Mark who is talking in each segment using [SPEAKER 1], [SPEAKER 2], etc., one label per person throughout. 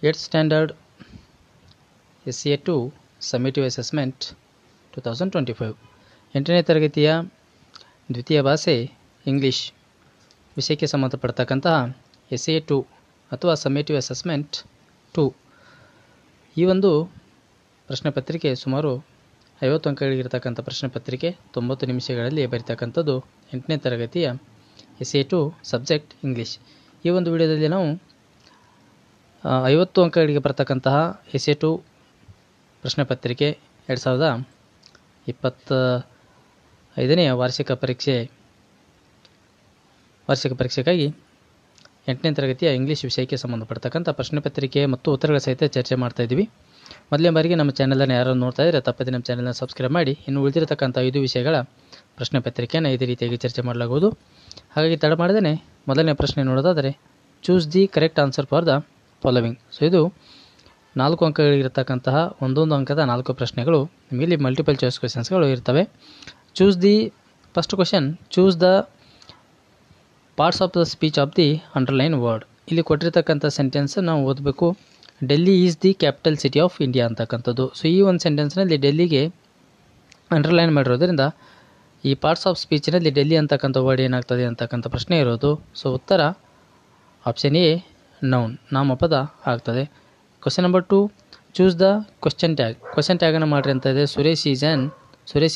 [SPEAKER 1] 8th Standard SCA2 Summative Assessment 2025 8ನೇ ತರಗತಿಯ ದ್ವಿತೀಯ ಭಾಷೆ ಇಂಗ್ಲಿಷ್ ವಿಷಯಕ್ಕೆ ಸಂಬಂಧಪಡ್ತಕ್ಕಂತಹ SCA2 ಅಥವಾ ಸಮ್ಮೇಟಿವ್ ಅಸೆಸ್ಮೆಂಟ್ 2 ಈ ಒಂದು ಪ್ರಶ್ನೆ ಪತ್ರಿಕೆ ಸುಮಾರು 50 ಅಂಕಗಳಿಗಿರತಕ್ಕಂಥ ಪ್ರಶ್ನೆ ಪತ್ರಿಕೆ 90 ನಿಮಿಷಗಳಲ್ಲಿ ಬರೀತಕ್ಕಂಥದ್ದು 8ನೇ ತರಗತಿಯ SCA2 ಸಬ್ಜೆಕ್ಟ್ ಇಂಗ್ಲಿಷ್. ಈ ಒಂದು ವಿಡಿಯೋದಲ್ಲಿ ನಾವು 50 ಅಂಕಗಳಿಗೆ ಬರ್ತಕ್ಕಂತಹ SCA2 ಪ್ರಶ್ನೆ ಪತ್ರಿಕೆ 2025ನೇ ವಾರ್ಷಿಕ ಪರೀಕ್ಷೆಗಾಗಿ 8ನೇ ತರಗತಿಯ ಇಂಗ್ಲಿಷ್ ವಿಷಯಕ್ಕೆ ಸಂಬಂಧಪಡ್ತಕ್ಕಂಥ ಪ್ರಶ್ನೆ ಪತ್ರಿಕೆ ಮತ್ತು ಉತ್ತರಗಳ ಸಹಿತ ಚರ್ಚೆ ಮಾಡ್ತಾ ಇದ್ದೀವಿ. ಮೊದಲನೇ ಬಾರಿಗೆ ನಮ್ಮ ಚಾನಲನ್ನು ಯಾರು ನೋಡ್ತಾ ಇದ್ದರೆ ತಪ್ಪದೆ ನಮ್ಮ ಚಾನಲ್ನ ಸಬ್ಸ್ಕ್ರೈಬ್ ಮಾಡಿ. ಇನ್ನು ಉಳಿದಿರತಕ್ಕಂಥ 5 ವಿಷಯಗಳ ಪ್ರಶ್ನೆ ಪತ್ರಿಕೆಯನ್ನು ಇದೇ ರೀತಿಯಾಗಿ ಚರ್ಚೆ ಮಾಡಲಾಗುವುದು. ಹಾಗಾಗಿ ತಡ ಮಾಡದೇ ಮೊದಲನೇ ಪ್ರಶ್ನೆ ನೋಡೋದಾದರೆ, choose the correct answer for the following. So ಇದು 4 ಅಂಕಗಳಿರತಕ್ಕಂತಹ ಒಂದೊಂದು ಅಂಕದ 4 ಪ್ರಶ್ನೆಗಳು. ನಿಮಗೆ ಮಲ್ಟಿಪಲ್ ಚಾಯ್ಸ್ ಕ್ವೆಶನ್ಸ್ಗಳು ಇರ್ತವೆ. Choose the first question, choose the parts of the speech of the underline word. ಇಲ್ಲಿ ಕೊಟ್ಟಿರ್ತಕ್ಕಂಥ ಸೆಂಟೆನ್ಸ್ ನಾವು ಓದಬೇಕು. Delhi is the capital city of India ಅಂತಕ್ಕಂಥದ್ದು. ಸೊ ಈ ಒಂದು ಸೆಂಟೆನ್ಸ್ನಲ್ಲಿ ಡೆಲ್ಲಿಗೆ ಅಂಡರ್ಲೈನ್ ಮಾಡಿರೋದ್ರಿಂದ ಈ ಪಾರ್ಟ್ಸ್ ಆಫ್ ಸ್ಪೀಚ್ನಲ್ಲಿ ಡೆಲ್ಲಿ ಅಂತಕ್ಕಂಥ ವರ್ಡ್ ಏನಾಗ್ತದೆ ಅಂತಕ್ಕಂಥ ಪ್ರಶ್ನೆ ಇರೋದು. ಸೊ ಉತ್ತರ ಆಪ್ಷನ್ ಎ ನೌನ್, ನಾಮಪದ ಆಗ್ತದೆ. Question number 2, choose the question tag. Question ಟ್ಯಾಗನ್ನು ಮಾಡಿರಿ ಅಂತ ಇದೆ. Suresh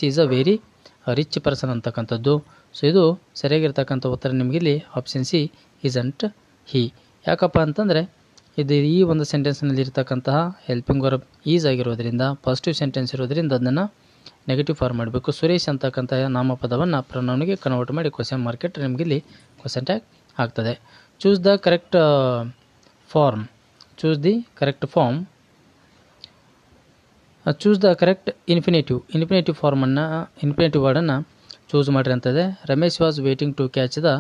[SPEAKER 1] is a very rich person ಅಂತಕ್ಕಂಥದ್ದು. ಸೊ ಇದು ಸರಿಯಾಗಿರ್ತಕ್ಕಂಥ ಉತ್ತರ ನಿಮಗಿಲ್ಲಿ ಆಪ್ಷನ್ ಸಿ ಈಸಂಟ್ ಹಿ. ಯಾಕಪ್ಪ ಅಂತಂದರೆ ಇದು ಈ ಒಂದು ಸೆಂಟೆನ್ಸ್ನಲ್ಲಿ ಇರ್ತಕ್ಕಂತಹ ಹೆಲ್ಪಿಂಗ್ ವರ್ಬ್ ಈಸ್ ಆಗಿರೋದ್ರಿಂದ ಪಾಸಿಟಿವ್ ಸೆಂಟೆನ್ಸ್ ಇರೋದ್ರಿಂದ ಅದನ್ನು ನೆಗೆಟಿವ್ ಫಾರ್ಮ್ ಮಾಡಬೇಕು. ಸುರೇಶ್ ಅಂತಕ್ಕಂಥ ನಾಮಪದವನ್ನು ಪ್ರೊನೌನ್ಗೆ ಕನ್ವರ್ಟ್ ಮಾಡಿ ಕ್ವಶನ್ ಮಾರ್ಕೆಟ್ ನಿಮಗಿಲ್ಲಿ ಕ್ವಶನ್ ಟ್ಯಾಗ್ ಆಗ್ತದೆ. Choose the correct form. Choose the correct form. Choose the correct infinitive ಫಾರ್ಮನ್ನು, ಇನ್ಫಿನೇಟಿವ್ ವರ್ಡನ್ನು ಚೂಸ್ ಮಾಡಿರಿ ಅಂತದೆ. Ramesh was waiting to catch the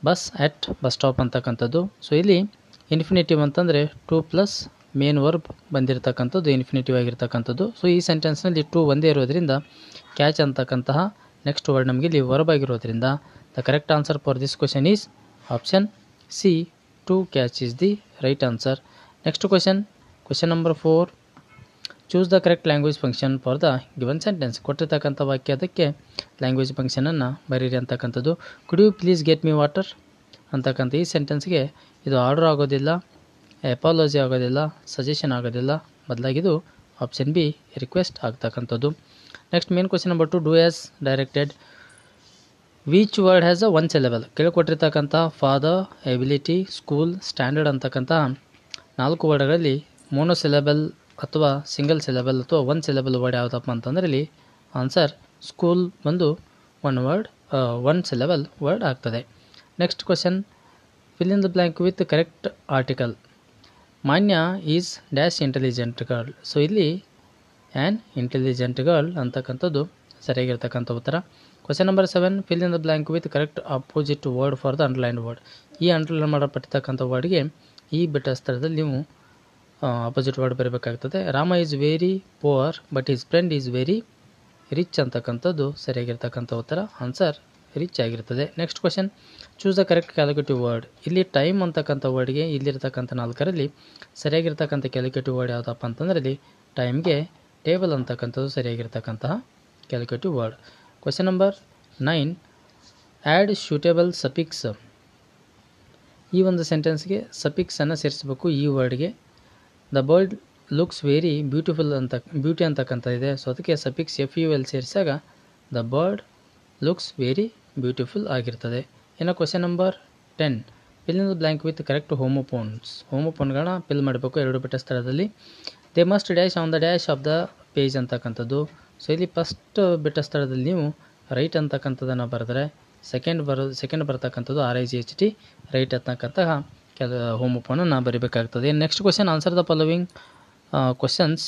[SPEAKER 1] bus at bus stop ಅಂತಕ್ಕಂಥದ್ದು. ಸೊ ಇಲ್ಲಿ ಇನ್ಫಿನೇಟಿವ್ ಅಂತಂದರೆ 2 ಪ್ಲಸ್ ಮೇನ್ ವರ್ಬ್ ಬಂದಿರತಕ್ಕಂಥದ್ದು ಇನ್ಫಿನೇಟಿವ್ ಆಗಿರ್ತಕ್ಕಂಥದ್ದು. ಸೊ ಈ ಸೆಂಟೆನ್ಸ್ನಲ್ಲಿ 2 ಒಂದೇ ಇರೋದ್ರಿಂದ ಕ್ಯಾಚ್ ಅಂತಕ್ಕಂತಹ ನೆಕ್ಸ್ಟ್ ವರ್ಡ್ ನಮಗೆ ಇಲ್ಲಿ ವರ್ಬ್ ಆಗಿರೋದ್ರಿಂದ the correct answer for this question is option C, to catch is the right answer. Next question number 4, choose the correct language function for the given sentence. ಕೊಟ್ಟಿರ್ತಕ್ಕಂಥ ವಾಕ್ಯದಕ್ಕೆ language ಫಂಕ್ಷನನ್ನು ಬರೀರಿ ಅಂತಕ್ಕಂಥದ್ದು. Could you please get me water ಅಂತಕ್ಕಂಥ ಈ ಸೆಂಟೆನ್ಸ್ಗೆ ಇದು order ಆಗೋದಿಲ್ಲ, ಎಪಾಲಜಿ ಆಗೋದಿಲ್ಲ, ಸಜೆಷನ್ ಆಗೋದಿಲ್ಲ. ಬದಲಾಗಿದು ಆಪ್ಷನ್ ಬಿ ರಿಕ್ವೆಸ್ಟ್ ಆಗ್ತಕ್ಕಂಥದ್ದು. Next main question number 2, do as directed. Which word has a 1 syllable. ಕೇಳಿಕೊಟ್ಟಿರ್ತಕ್ಕಂಥ ಫಾದರ್, ಎಬಿಲಿಟಿ, ಸ್ಕೂಲ್, ಸ್ಟ್ಯಾಂಡರ್ಡ್ ಅಂತಕ್ಕಂಥ 4 ವರ್ಡ್ಗಳಲ್ಲಿ ಮೋನೋಸಿಲೆಬಲ್ ಅಥವಾ ಸಿಂಗಲ್ ಸಿಲೆಬಲ್ ಅಥವಾ 1 syllable ವರ್ಡ್ ಯಾವುದಪ್ಪ ಅಂತಂದರೆ ಇಲ್ಲಿ ಆನ್ಸರ್ ಸ್ಕೂಲ್ ಬಂದು 1 syllable ವರ್ಡ್ ಆಗ್ತದೆ. Next question, fill in the blank with correct article. Manya is dash intelligent girl. So ಇಲ್ಲಿ ಆ್ಯನ್ ಇಂಟೆಲಿಜೆಂಟ್ ಗರ್ಲ್ ಅಂತಕ್ಕಂಥದ್ದು ಸರಿಯಾಗಿರ್ತಕ್ಕಂಥ ಉತ್ತರ. Question number 7, fill in the blank with correct opposite word for the underline word. ಈ underline ಮಾಡಲ್ಪಟ್ಟಿರ್ತಕ್ಕಂಥ ವರ್ಡ್ಗೆ ಈ ಬಿಟ್ಟ ಸ್ಥಳದಲ್ಲಿ ನೀವು ಅಪೋಸಿಟ್ ವರ್ಡ್ ಬರೀಬೇಕಾಗ್ತದೆ. Rama is very poor but is friend is very rich ಅಂತಕ್ಕಂಥದ್ದು ಸರಿಯಾಗಿರ್ತಕ್ಕಂಥ ಉತ್ತರ ಆನ್ಸರ್ ರಿಚ್ ಆಗಿರ್ತದೆ. Next question, choose the correct calculative word. ಇಲ್ಲಿ ಟೈಮ್ ಅಂತಕ್ಕಂಥ ವರ್ಡ್ಗೆ ಇಲ್ಲಿರ್ತಕ್ಕಂಥ 4ರಲ್ಲಿ ಸರಿಯಾಗಿರ್ತಕ್ಕಂಥ ಕ್ಯಾಲ್ಕುಲೇಟಿವ್ ವರ್ಡ್ ಯಾವುದಪ್ಪ ಅಂತಂದರೆ ಇಲ್ಲಿ ಟೈಮ್ಗೆ ಟೇಬಲ್ ಅಂತಕ್ಕಂಥದ್ದು ಸರಿಯಾಗಿರ್ತಕ್ಕಂತಹ calculative word. Question number 9, add suitable suffix. ಈ ಒಂದು ಸೆಂಟೆನ್ಸ್ಗೆ ಸಫಿಕ್ಸನ್ನು ಸೇರಿಸಬೇಕು ಈ ವರ್ಡ್ಗೆ. The bird looks very beauty ಅಂತಕ್ಕಂಥ ಇದೆ. ಸೊ ಅದಕ್ಕೆ ಸಫಿಕ್ಸ್ FUL ಸೇರಿಸಾಗ the bird looks very beautiful ಆಗಿರ್ತದೆ. ಇನ್ನು question number 10, fill in the blank with correct ಹೋಮೋಫೋನ್ಗಳನ್ನ ಫಿಲ್ ಮಾಡಬೇಕು 2 ಬಿಟ್ಟ ಸ್ಥಳದಲ್ಲಿ. They must dash on the dash of the page ಅಂತಕ್ಕಂಥದ್ದು. ಸೊ ಇಲ್ಲಿ ಫಸ್ಟ್ ಬಿಟ್ಟ ಸ್ಥಳದಲ್ಲಿ ನೀವು ರೈಟ್ ಅಂತಕ್ಕಂಥದ್ದನ್ನು ಬರೆದರೆ ಸೆಕೆಂಡ್ ಬರ್ತಕ್ಕಂಥದ್ದು RIGHT ರೈಟ್ ಅಂತಕ್ಕಂತಹ ಹೋಮೋಫೋನನ್ನು ಬರೀಬೇಕಾಗ್ತದೆ. Next question, answer the following questions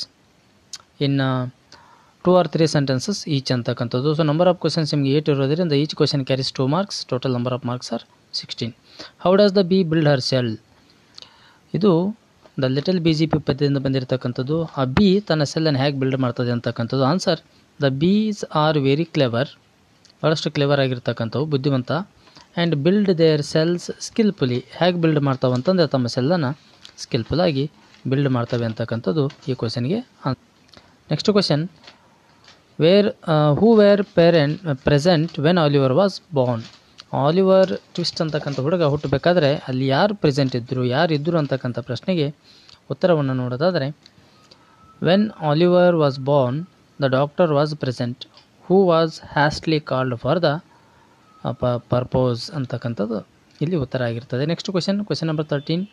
[SPEAKER 1] in 2 or 3 sentences each ಅಂತಕ್ಕಂಥದ್ದು. ಸೊ ನಂಬರ್ ಆಫ್ ಕ್ವೆಶನ್ಸ್ ನಿಮಗೆ 8 ಇರೋದ್ರಿಂದ each question carries 2 marks. Total number of marks are 16. How does the bee build her cell. ಇದು the little BGP ಪದ್ಯದಿಂದ ಬಂದಿರತಕ್ಕಂಥದ್ದು. ಆ bee ತನ್ನ ಸೆಲ್ಲನ್ನು ಹೇಗೆ ಬಿಲ್ಡ್ ಮಾಡ್ತದೆ ಅಂತಕ್ಕಂಥದ್ದು. Answer, the bees are very clever. ಭಾಳಷ್ಟು ಕ್ಲೆವರ್ ಆಗಿರ್ತಕ್ಕಂಥವು, ಬುದ್ಧಿವಂತ. And build there sells skilfully. ಹೇಗೆ ಬಿಲ್ಡ್ ಮಾಡ್ತಾವೆ ಅಂತಂದರೆ ತಮ್ಮ ಸೆಲ್ಲನ್ನು ಸ್ಕಿಲ್ಫುಲ್ ಆಗಿ ಬಿಲ್ಡ್ ಮಾಡ್ತವೆ ಅಂತಕ್ಕಂಥದ್ದು ಈ ಕ್ವಶನ್ಗೆ. Next question, who were present when Oliver was born. Oliver Twist ಅಂತಕ್ಕಂಥ ಹುಡುಗ ಹುಟ್ಟಬೇಕಾದ್ರೆ ಅಲ್ಲಿ ಯಾರು ಪ್ರೆಸೆಂಟ್ ಇದ್ದರು, ಯಾರು ಇದ್ದರು ಅಂತಕ್ಕಂಥ ಪ್ರಶ್ನೆಗೆ ಉತ್ತರವನ್ನು ನೋಡೋದಾದರೆ, when Oliver was born the doctor was present who was hastily called for the purpose ಅಂತಕ್ಕಂಥದ್ದು ಇಲ್ಲಿ ಉತ್ತರ ಆಗಿರ್ತದೆ. Next question number 13,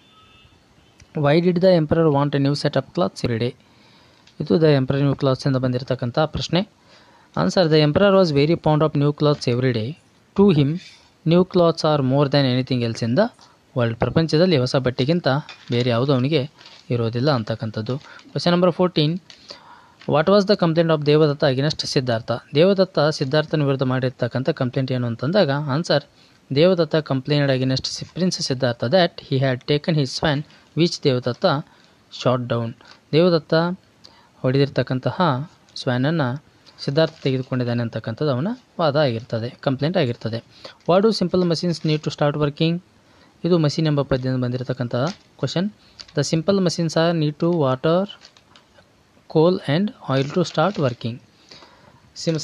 [SPEAKER 1] why did the emperor want a new set of clothes every day. ಇದು ದ ಎಂಪರರ್ ನ್ಯೂ ಕ್ಲಾತ್ಸಿಂದ ಬಂದಿರತಕ್ಕಂಥ ಪ್ರಶ್ನೆ. Answer, the emperor was very fond of new clothes every day. To him new clothes are more than anything else in the world. ಪ್ರಪಂಚದಲ್ಲಿ ಹೊಸ ಬಟ್ಟೆಗಿಂತ ಬೇರೆ ಯಾವುದೂ ಅವನಿಗೆ ಇರೋದಿಲ್ಲ ಅಂತಕ್ಕಂಥದ್ದು. Question number 14, what was the complaint of Devadatta against Siddhartha. Devadatta ಸಿದ್ಧಾರ್ಥನ ವಿರುದ್ಧ ಮಾಡಿರ್ತಕ್ಕಂಥ ಕಂಪ್ಲೇಂಟ್ ಏನು ಅಂತಂದಾಗ, answer, Devadatta complaint against prince Siddhartha that he had taken his swan which Devadatta shot down. ದೇವದತ್ತ ಹೊಡೆದಿರ್ತಕ್ಕಂತಹ ಸ್ವ್ಯಾನನ್ನು ಸಿದ್ಧಾರ್ಥ ತೆಗೆದುಕೊಂಡಿದ್ದಾನೆ ಅಂತಕ್ಕಂಥದ್ದು ಅವನ ವಾದ ಆಗಿರ್ತದೆ, ಕಂಪ್ಲೇಂಟ್ ಆಗಿರ್ತದೆ. What do simple machines need to start working. ಇದು ಮಷೀನ್ ಎಂಬ ಪದ್ಯದಿಂದ ಬಂದಿರತಕ್ಕಂಥ question. The simple machines R need to water, coal and oil to start working.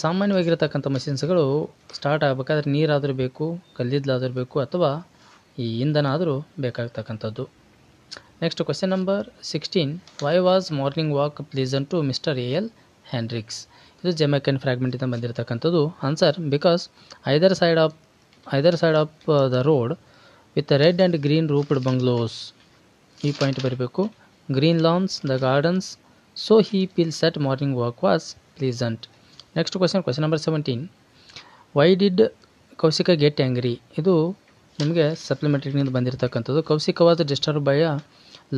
[SPEAKER 1] ಸಾಮಾನ್ಯವಾಗಿರತಕ್ಕಂಥ ಮಷಿನ್ಸ್ಗಳು ಸ್ಟಾರ್ಟ್ ಆಗಬೇಕಾದ್ರೆ ನೀರಾದರೂ ಬೇಕು, ಕಲ್ಲಿದ್ದಲಾದರೂ ಬೇಕು, ಅಥವಾ ಈ ಇಂಧನ ಆದರೂ ಬೇಕಾಗ್ತಕ್ಕಂಥದ್ದು. Next question number 16, why was morning walk pleasant to mister A L. Hendricks. ಇದು ಜಮೈಕನ್ ಫ್ರಾಗ್ಮೆಂಟಿಂದ ಬಂದಿರತಕ್ಕಂಥದ್ದು. Answer, because either side of the road with red and green roofed bungalows. ಈ ಪಾಯಿಂಟ್ ಬರಬೇಕು. Green lawns, the gardens, so he feels that morning walk was pleasant. Next question number 17, why did Kaushika get angry. ಇದು ನಿಮಗೆ ಸಪ್ಲಿಮೆಂಟರಿನಿಂದ ಬಂದಿರತಕ್ಕಂಥದ್ದು. Kaushika was disturb by a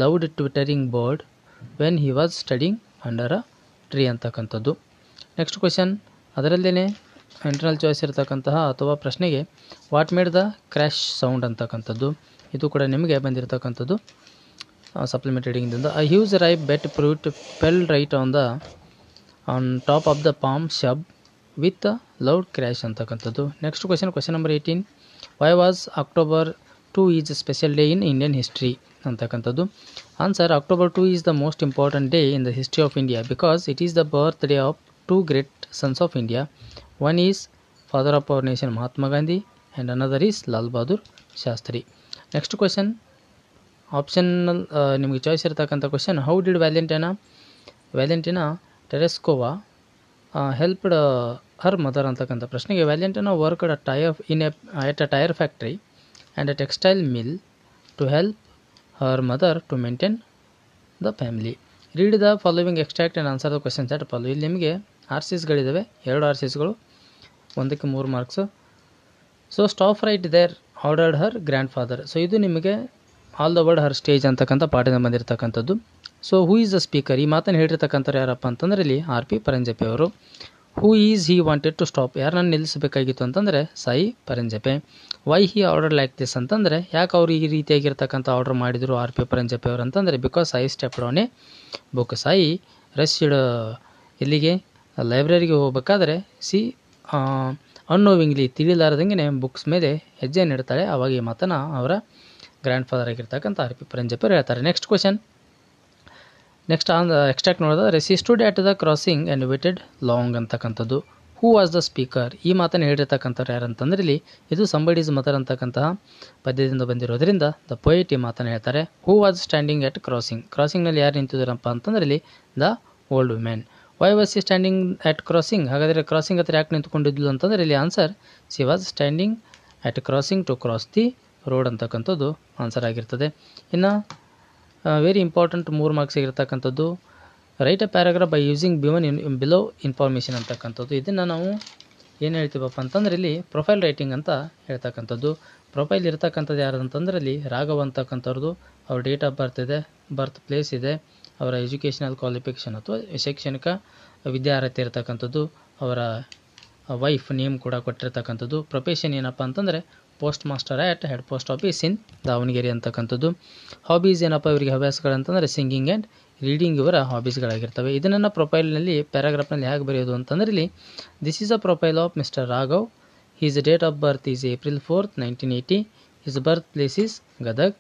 [SPEAKER 1] loud twittering bird when he was studying under a tree ಅಂತಕ್ಕಂಥದ್ದು. Next question, ಅದರಲ್ಲೇ internal choice ಇರತಕ್ಕಂತಹ ಅಥವಾ ಪ್ರಶ್ನೆಗೆ what made the crash sound ಅಂತಕ್ಕಂಥದ್ದು. ಇದು ಕೂಡ ನಿಮಗೆ ಬಂದಿರತಕ್ಕಂಥದ್ದು ಸಪ್ಲಿಮೆಂಟರಿಯಿಂದ. A huge ripe bet fruit fell right on top of the palm shrub with a loud crash ಅಂತಕ್ಕಂಥದ್ದು. Next question number 18, why was October 2 is special day in Indian history ಅಂತಕ್ಕಂಥದ್ದು. Answer, October 2 is the most important day in the history of India because it is the birthday of 2 great sons of India. One is father of our nation Mahatma Gandhi and another is Lal Bahadur Shastri. Next question, optional ನಿಮಗೆ choice ಇರತಕ್ಕಂಥ question, how did Valentina Tereshkova helped her mother ಅಂತಕ್ಕಂಥ ಪ್ರಶ್ನೆಗೆ, Valentina worked at a tyre factory and a textile mill to help her mother to maintain the family. Read the following extract and answer the questions that follow. ಇಲ್ಲಿ ನಿಮಗೆ ಆರ್ಸಿಸ್ಗಳಿದ್ದಾವೆ, 2 ಆರ್ಸಿಸ್ಗಳು, 1ಕ್ಕೆ 3 marks. So stop right there ordered her grandfather. So ಇದು ನಿಮಗೆ all the world her stage ಅಂತಕ್ಕಂಥ ಪಾಠದಿಂದ ಬಂದಿರತಕ್ಕಂಥದ್ದು. So who is the speaker, ಈ ಮಾತನ್ನು ಹೇಳಿರ್ತಕ್ಕಂಥವ್ರು ಯಾರಪ್ಪ ಅಂತಂದರೆ ಇಲ್ಲಿ R.P. ಪರಂಜಪೆ ಅವರು. Who is he wanted to stop, ಯಾರನ್ನು ನಿಲ್ಲಿಸಬೇಕಾಗಿತ್ತು ಅಂತಂದರೆ Sai Paranjpye. Why he order like this ಅಂತಂದರೆ ಯಾಕೆ ಅವರು ಈ ರೀತಿಯಾಗಿರ್ತಕ್ಕಂಥ ಆರ್ಡರ್ ಮಾಡಿದರು R.P. ಪರಂಜಪೆ ಅವರು ಅಂತಂದರೆ, because Sai stepped on A book. Sai ರಶ್ಡ್ ಇಲ್ಲಿಗೆ ಲೈಬ್ರರಿಗೆ ಹೋಗಬೇಕಾದ್ರೆ ಅನ್ನೋವಿಂಗ್ಲಿ ತಿಳಿಲಾರದಂಗೆ ಬುಕ್ಸ್ ಮೇಲೆ ಹೆಜ್ಜೆಯನ್ನು ಇಡ್ತಾಳೆ. ಆವಾಗ ಈ ಮಾತನ್ನು ಅವರ ಗ್ರ್ಯಾಂಡ್ ಫಾದರ್ ಆಗಿರ್ತಕ್ಕಂಥ R.P. ಪರಂಜಪೆ ಅವರು ಹೇಳ್ತಾರೆ. ನೆಕ್ಸ್ಟ್ ಕ್ವಶನ್, ನೆಕ್ಸ್ಟ್ ಎಕ್ಸ್ಟ್ರಾಕ್ಟ್ ನೋಡಿದ್ರೆ, she stood at the crossing and waited long ಅಂತಕ್ಕಂಥದ್ದು. ಹೂ ವಾಸ್ ದ ಸ್ಪೀಕರ್, ಈ ಮಾತನ್ನು ಹೇಳಿರ್ತಕ್ಕಂಥವ್ರು ಯಾರಂತಂದ್ರೆ ಇಲ್ಲಿ ಇದು ಸಂಬಡೀಸ್ ಮದರ್ ಅಂತಕ್ಕಂತಹ ಪದ್ಯದಿಂದ ಬಂದಿರೋದ್ರಿಂದ ದ ಪೊಯೆಟ್ ಈ ಮಾತನ್ನು ಹೇಳ್ತಾರೆ. ಹೂ ವಾಸ್ ಸ್ಟ್ಯಾಂಡಿಂಗ್ ಎಟ್ ಕ್ರಾಸಿಂಗ್ನಲ್ಲಿ ಯಾರು ನಿಂತಿದ್ದಾರಪ್ಪ ಅಂತಂದ್ರೆ ಇಲ್ಲಿ the old women. Why was she standing at crossing, ಹಾಗಾದರೆ ಕ್ರಾಸಿಂಗ್ ಹತ್ರ ಯಾಕೆ ನಿಂತ್ಕೊಂಡಿದ್ಲು ಅಂತಂದರೆ ಇಲ್ಲಿ answer, she was standing at crossing to cross the road ಅಂತಕ್ಕಂಥದ್ದು ಆನ್ಸರ್ ಆಗಿರ್ತದೆ. ಇನ್ನು ವೆರಿ ಇಂಪಾರ್ಟೆಂಟ್ 3 ಮಾರ್ಕ್ಸ್ ಆಗಿರ್ತಕ್ಕಂಥದ್ದು, write a paragraph by using below information ಅಂತಕ್ಕಂಥದ್ದು. ಇದನ್ನು ನಾವು ಏನು ಹೇಳ್ತೀವಪ್ಪ ಅಂತಂದರೆ ಇಲ್ಲಿ ಪ್ರೊಫೈಲ್ ರೈಟಿಂಗ್ ಅಂತ ಹೇಳ್ತಕ್ಕಂಥದ್ದು. ಪ್ರೊಫೈಲ್ ಇರ್ತಕ್ಕಂಥದ್ದು ಯಾರು ಅಂತಂದರೆ ಇಲ್ಲಿ ರಾಘವ್ ಅಂತಕ್ಕಂಥವ್ರದ್ದು, ಅವ್ರ ಡೇಟ್ ಆಫ್ ಬರ್ತ್ ಇದೆ, ಬರ್ತ್ ಪ್ಲೇಸ್ ಇದೆ, ಅವರ ಎಜುಕೇಷನಲ್ ಕ್ವಾಲಿಫಿಕೇಷನ್ ಅಥವಾ ಶೈಕ್ಷಣಿಕ ವಿದ್ಯಾರ್ಹತೆ ಇರತಕ್ಕಂಥದ್ದು, ಅವರ ವೈಫ್ ನೇಮ್ ಕೂಡ ಕೊಟ್ಟಿರ್ತಕ್ಕಂಥದ್ದು. ಪ್ರೊಫೆಷನ್ ಏನಪ್ಪ ಅಂತಂದರೆ post master at head post office in Davanagere ಅಂತಕ್ಕಂಥದ್ದು. ಹಾಬೀಸ್ ಏನಪ್ಪ ಇವರಿಗೆ ಹವ್ಯಾಸಗಳಂತಂದರೆ ಸಿಂಗಿಂಗ್ ಆ್ಯಂಡ್ ರೀಡಿಂಗ್ ಇವರ ಹಾಬೀಸ್ಗಳಾಗಿರ್ತವೆ. ಇದನ್ನು ಪ್ರೊಫೈಲ್ನಲ್ಲಿ ಪ್ಯಾರಾಗ್ರಾಫ್ನಲ್ಲಿ ಹೇಗೆ ಬರೆಯೋದು ಅಂತಂದರೆ ಇಲ್ಲಿ, this is a profile of mister Raghav. His date of birth is April 4th, 1980. His birth place is Gadag.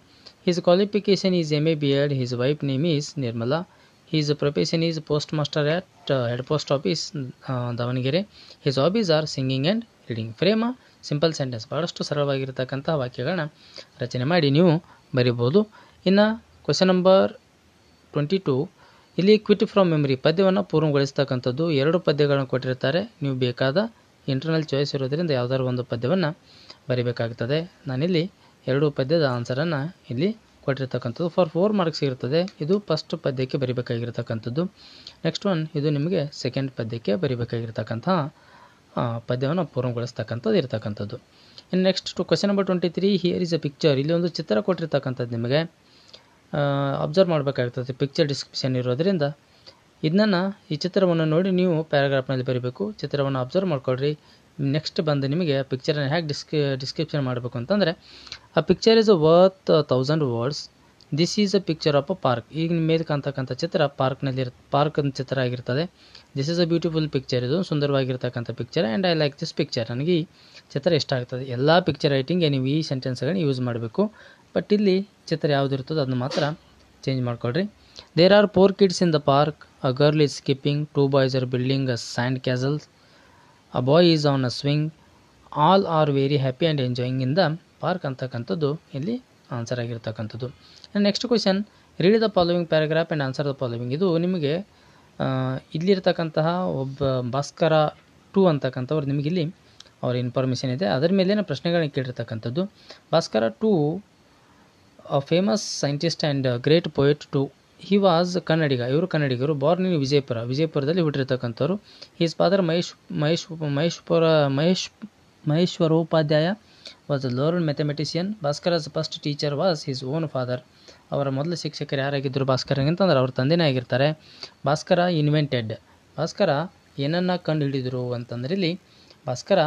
[SPEAKER 1] His qualification is MA B.Ed. His wife name is Nirmala. His profession is postmaster at head post office Davanagere. His hobbies are singing and reading. Frame simple sentence, ಭಾಳಷ್ಟು ಸರಳವಾಗಿರ್ತಕ್ಕಂಥ ವಾಕ್ಯಗಳನ್ನ ರಚನೆ ಮಾಡಿ ನೀವು ಬರಿಬೋದು. ಇನ್ನು question number 22, ಇಲ್ಲಿ quote from memory ಪದ್ಯವನ್ನು ಪೂರ್ಣಗೊಳಿಸ್ತಕ್ಕಂಥದ್ದು. 2 ಪದ್ಯಗಳನ್ನು ಕೊಟ್ಟಿರ್ತಾರೆ. ನೀವು ಬೇಕಾದ ಇಂಟರ್ನಲ್ ಚಾಯ್ಸ್ ಇರೋದರಿಂದ ಯಾವುದಾದ್ರು ಒಂದು ಪದ್ಯವನ್ನು ಬರಿಬೇಕಾಗ್ತದೆ. ನಾನಿಲ್ಲಿ 2 ಪದ್ಯದ ಆನ್ಸರನ್ನು ಇಲ್ಲಿ ಕೊಟ್ಟಿರ್ತಕ್ಕಂಥದ್ದು. ಫಾರ್ 4 ಮಾರ್ಕ್ಸ್ ಇರ್ತದೆ. ಇದು ಫಸ್ಟ್ ಪದ್ಯಕ್ಕೆ ಬರಿಬೇಕಾಗಿರ್ತಕ್ಕಂಥದ್ದು. ನೆಕ್ಸ್ಟ್ ಒನ್, ಇದು ನಿಮಗೆ ಸೆಕೆಂಡ್ ಪದ್ಯಕ್ಕೆ ಬರಿಬೇಕಾಗಿರ್ತಕ್ಕಂಥ ಪದ್ಯವನ್ನು ಪೂರ್ಣಗೊಳಿಸ್ತಕ್ಕಂಥದ್ದು ಇರ್ತಕ್ಕಂಥದ್ದು. ಇನ್ನು next to question number 23, here is a picture. ಇಲ್ಲಿ ಒಂದು ಚಿತ್ರ ಕೊಟ್ಟಿರ್ತಕ್ಕಂಥದ್ದು ನಿಮಗೆ ಅಬ್ಸರ್ವ್ ಮಾಡಬೇಕಾಗ್ತದೆ. ಪಿಕ್ಚರ್ ಡಿಸ್ಕ್ರಿಪ್ಷನ್ ಇರೋದರಿಂದ ಇದನ್ನು ಈ ಚಿತ್ರವನ್ನು ನೋಡಿ ನೀವು ಪ್ಯಾರಾಗ್ರಾಫ್ನಲ್ಲಿ ಬರೀಬೇಕು. ಚಿತ್ರವನ್ನು ಅಬ್ಸರ್ವ್ ಮಾಡ್ಕೊಳ್ರಿ. ನೆಕ್ಸ್ಟ್ ಬಂದು ನಿಮಗೆ ಪಿಕ್ಚರನ್ನು ಹೇಗೆ ಡಿಸ್ಕ್ರಿಪ್ಷನ್ ಮಾಡಬೇಕು ಅಂತಂದರೆ, a picture is worth 1000 words. This is a picture of a park. ಈಗ ನಿಮ್ಮ ಮೇಲೆ ಕಾಣ್ತಕ್ಕಂಥ ಚಿತ್ರ ಪಾರ್ಕ್ ಚಿತ್ರ ಆಗಿರ್ತದೆ. This is a beautiful picture. ಇದು ಸುಂದರವಾಗಿರ್ತಕ್ಕಂಥ picture. And I like this picture. ನನಗೆ ಈ ಚಿತ್ರ ಇಷ್ಟ ಆಗ್ತದೆ. ಎಲ್ಲ ಪಿಕ್ಚರ್ ರೈಟಿಂಗ್ಗೆ ನೀವು ಈ ಸೆಂಟೆನ್ಸ್ಗಳನ್ನ ಯೂಸ್ ಮಾಡಬೇಕು. ಬಟ್ ಇಲ್ಲಿ ಚಿತ್ರ ಯಾವುದು ಇರ್ತದೋ ಅದನ್ನು ಮಾತ್ರ ಚೇಂಜ್ ಮಾಡ್ಕೊಳ್ರಿ. There are 4 kids in the park. A girl is skipping. 2 boys are building a sand castles. A boy is on a swing. All are very happy and enjoying in the park ಅಂತಕ್ಕಂಥದ್ದು ಇಲ್ಲಿ answer ಆಗಿರ್ತಕ್ಕಂಥದ್ದು. Next question, read the following paragraph and answer the following. ಇದು ನಿಮಗೆ ಇಲ್ಲಿರ್ತಕ್ಕಂತಹ ಒಬ್ಬ ಭಾಸ್ಕರ 2 ಅಂತಕ್ಕಂಥವ್ರು ನಿಮಗಿಲ್ಲಿ ಅವರ information ಇದೆ. ಅದರ ಮೇಲೇನೆ ಪ್ರಶ್ನೆಗಳನ್ನ ಕೇಳಿರ್ತಕ್ಕಂಥದ್ದು. Bhaskara 2 famous scientist and great poet 2. He was Kannadiga. ಇವರು ಕನ್ನಡಿಗರು. ಬಾರ್ನ್ ಇನ್ ವಿಜಯಪುರದಲ್ಲಿ ಹುಟ್ಟಿರ್ತಕ್ಕಂಥವ್ರು. His father Maheshwaropadhyaya was a learned mathematician. Bhaskara's first teacher was his own father. ಅವರ ಮೊದಲ ಶಿಕ್ಷಕರು ಯಾರಾಗಿದ್ದರು ಭಾಸ್ಕರ್ಗೆ ಅಂತಂದ್ರೆ ಅವ್ರ ತಂದೆನೇ ಆಗಿರ್ತಾರೆ. ಭಾಸ್ಕರ ಇನ್ವೆಂಟೆಡ್. ಭಾಸ್ಕರ ಏನನ್ನು ಕಂಡು ಹಿಡಿದರು ಅಂತಂದ್ರೆ ಇಲ್ಲಿ Bhaskara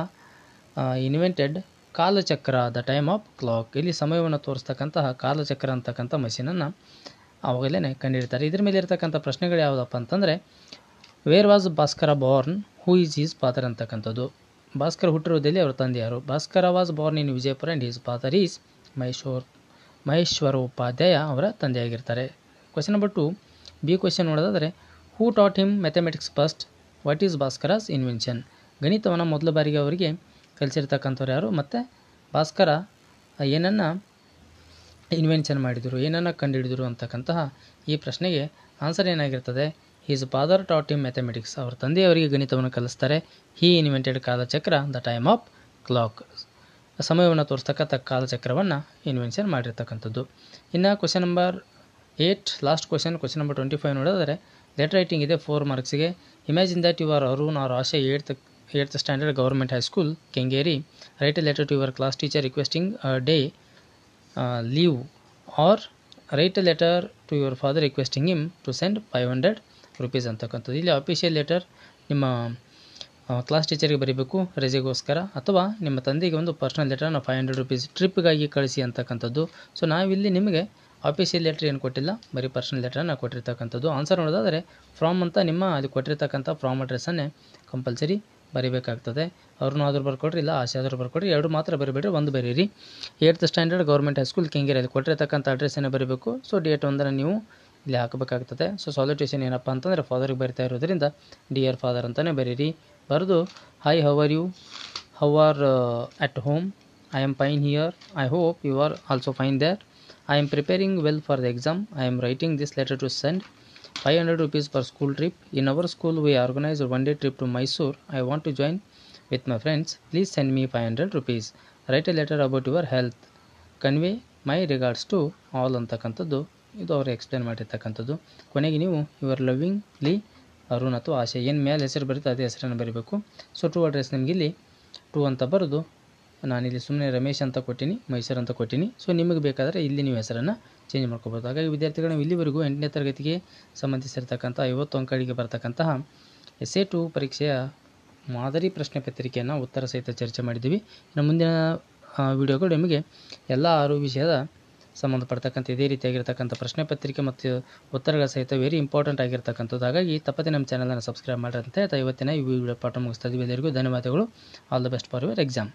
[SPEAKER 1] invented Kalachakra, the time of clock. ಇಲ್ಲಿ ಸಮಯವನ್ನು ತೋರಿಸ್ತಕ್ಕಂತಹ ಕಾಲಚಕ್ರ ಅಂತಕ್ಕಂಥ ಮಷೀನನ್ನು ಅವಾಗಲೇ ಕಂಡುಹಿಡ್ತಾರೆ. ಇದ್ರ ಮೇಲೆ ಇರ್ತಕ್ಕಂಥ ಪ್ರಶ್ನೆಗಳು ಯಾವುದಪ್ಪ ಅಂತಂದರೆ, where was Bhaskara born, who is his father ಅಂತಕ್ಕಂಥದ್ದು. ಭಾಸ್ಕರ ಹುಟ್ಟಿರೋದಲ್ಲಿ ಅವರ ತಂದೆ ಯಾರು? Bhaskara was born in Vijayapura and his father is Maheshwaropadhyaya ಅವರ ತಂದೆಯಾಗಿರ್ತಾರೆ. ಕ್ವೆಶನ್ ನಂಬರ್ 2, ಬಿ ಕ್ವೆಶನ್ ನೋಡೋದಾದರೆ, who taught him mathematics first, what is Bhaskara's invention. ಗಣಿತವನ್ನು ಮೊದಲ ಬಾರಿಗೆ ಅವರಿಗೆ ಕಲಿಸಿರ್ತಕ್ಕಂಥವ್ರು ಯಾರು, ಮತ್ತು ಭಾಸ್ಕರ ಏನನ್ನು ಇನ್ವೆನ್ಷನ್ ಮಾಡಿದರು, ಏನನ್ನು ಕಂಡುಹಿಡಿದರು ಅಂತಕ್ಕಂತಹ ಈ ಪ್ರಶ್ನೆಗೆ ಆನ್ಸರ್ ಏನಾಗಿರ್ತದೆ? His father taught him mathematics. ಅವರ ತಂದೆಯವರಿಗೆ ಗಣಿತವನ್ನು ಕಲಿಸ್ತಾರೆ. He invented Kalachakra, the time of clock. ಸಮಯವನ್ನು ತೋರಿಸ್ತಕ್ಕಂಥ ಕಾಲಚಕ್ರವನ್ನು ಇನ್ವೆನ್ಷನ್ ಮಾಡಿರ್ತಕ್ಕಂಥದ್ದು. ಇನ್ನು question number 8, last question number 25 ನೋಡೋದಾದರೆ, ಲೆಟರ್ ರೈಟಿಂಗ್ ಇದೆ 4 ಮಾರ್ಕ್ಸಿಗೆ. Imagine that you are Arun or Asha 8th standard government high school Kengeri. Write a letter to your class teacher requesting a day leave, or write a letter to your father requesting him to send 500 rupees ಅಂತಕ್ಕಂಥದ್ದು. ಇಲ್ಲಿ official letter ನಿಮ್ಮ class ಟೀಚರ್ಗೆ ಬರೀಬೇಕು ರಜೆಗೋಸ್ಕರ, ಅಥವಾ ನಿಮ್ಮ ತಂದೆಗೆ ಒಂದು ಪರ್ಸನಲ್ ಲೆಟರ್ನ 500 ರೂಪೀಸ್ ಟ್ರಿಪ್ಗಾಗಿ ಕಳಿಸಿ ಅಂತಕ್ಕಂಥದ್ದು. ಸೊ ನಾವಿಲ್ಲಿ ನಿಮಗೆ ಆಫೀಷಿಯಲ್ ಲೆಟ್ರ್ ಏನು ಕೊಟ್ಟಿಲ್ಲ, ಬರೀ ಪರ್ಸನಲ್ ಲೆಟ್ರನ್ನು ಕೊಟ್ಟಿರ್ತಕ್ಕಂಥದ್ದು. ಆನ್ಸರ್ ನೋಡೋದಾದರೆ ಫ್ರಾಮ್ ಅಂತ ನಿಮ್ಮ ಅಲ್ಲಿ ಕೊಟ್ಟಿರ್ತಕ್ಕಂಥ ಫ್ರಾಮ್ ಅಡ್ರೆಸ್ಸನ್ನೇ ಕಂಪಲ್ಸರಿ ಬರೀಬೇಕಾಗ್ತದೆ. ಅವ್ರನ್ನೂ ಆದರೂ ಬರ್ಕೊಡ್ರಿ, ಇಲ್ಲ ಆಸೆ ಆದರೂ ಬರ್ಕೊಡ್ರಿ, 2 ಮಾತ್ರ ಬರಿಬೇಡ್ರಿ, 1 ಬರೀರಿ. 8th standard government high school Kengeri ಅಲ್ಲಿ ಕೊಟ್ಟಿರ್ತಕ್ಕಂಥ ಅಡ್ರೆಸ್ಸನ್ನೇ ಬರೀಬೇಕು. ಸೊ ಡೇಟ್ 1 ನೀವು ಇಲ್ಲಿ ಹಾಕಬೇಕಾಗ್ತದೆ. ಸೊ ಸಾಲ್ಯುಟೇಷನ್ ಏನಪ್ಪ ಅಂತಂದರೆ ಫಾದರ್ಗೆ ಬರಿತಾ ಇರೋದ್ರಿಂದ ಡಿಯರ್ ಫಾದರ್ ಅಂತಲೇ ಬರೀರಿ. ಬರೆದು hi, how are you, how are at home, I am fine here, I hope you are also fine there, I am preparing well for the exam, I am writing this letter to send 500 rupees for school trip. In our school we organize a 1-day trip to Mysore. I want to join with my friends. Please send me 500 rupees. Write a letter about your health. Convey my regards to all ಅಂತಕ್ಕಂಥದ್ದು ಇದು ಅವರು explain ಮಾಡಿರ್ತಕ್ಕಂಥದ್ದು. ಕೊನೆಗೆ ನೀವು your lovingly Arun ಅಥವಾ ಆಶೆ ಏನು ಮೇಲೆ ಹೆಸರು ಬರುತ್ತೆ ಅದೇ ಹೆಸರನ್ನು ಬರೀಬೇಕು. ಸೊ ಟ್ರೂ ಅಡ್ರೆಸ್ ನಿಮಗೆ ಇಲ್ಲಿ 2 ಅಂತ ಬರೆದು, ನಾನಿಲ್ಲಿ ಸುಮ್ಮನೆ ರಮೇಶ್ ಅಂತ ಕೊಟ್ಟಿನಿ, ಮೈಸೂರು ಅಂತ ಕೊಟ್ಟಿನಿ. ಸೊ ನಿಮಗೆ ಬೇಕಾದರೆ ಇಲ್ಲಿ ನೀವು ಹೆಸರನ್ನು ಚೇಂಜ್ ಮಾಡ್ಕೋಬೋದು. ಹಾಗಾಗಿ ವಿದ್ಯಾರ್ಥಿಗಳು ನಾವು ಇಲ್ಲಿವರೆಗೂ 8ನೇ ತರಗತಿಗೆ ಸಂಬಂಧಿಸಿರ್ತಕ್ಕಂಥ 50 ಅಂಕಗಳಿಗೆ ಬರ್ತಕ್ಕಂತಹ essay 2 ಪರೀಕ್ಷೆಯ ಮಾದರಿ ಪ್ರಶ್ನೆ ಪತ್ರಿಕೆಯನ್ನು ಉತ್ತರ ಸಹಿತ ಚರ್ಚೆ ಮಾಡಿದ್ದೀವಿ. ಇನ್ನು ಮುಂದಿನ ವಿಡಿಯೋಗಳು ನಿಮಗೆ ಎಲ್ಲ 6 ವಿಷಯದ ಸಂಬಂಧಪಡ್ತಕ್ಕಂಥ ಇದೇ ರೀತಿಯಾಗಿರ್ತಕ್ಕಂಥ ಪ್ರಶ್ನೆ ಪತ್ರಿಕೆ ಮತ್ತು ಉತ್ತರಗಳ ಸಹಿತ ವೆರಿ ಇಂಪಾರ್ಟೆಂಟ್ ಆಗಿರ್ತಕ್ಕಂಥದ್ದು. ಹಾಗಾಗಿ ತಪ್ಪದೆ ನಮ್ಮ ಚಾನಲನ್ನು ಸಬ್ಸ್ಕ್ರೈಬ್ ಮಾಡಿರಿ ಅಂತ ಹೇಳ್ತಾ ಇವತ್ತಿನ ಈ ವಿಡಿಯೋ ಪಾಠ ಮುಗಿಸ್ತಾ ಇದ್ದೀವಿ. ಎಲ್ಲರಿಗೂ ಧನ್ಯವಾದಗಳು. All the best for your exam.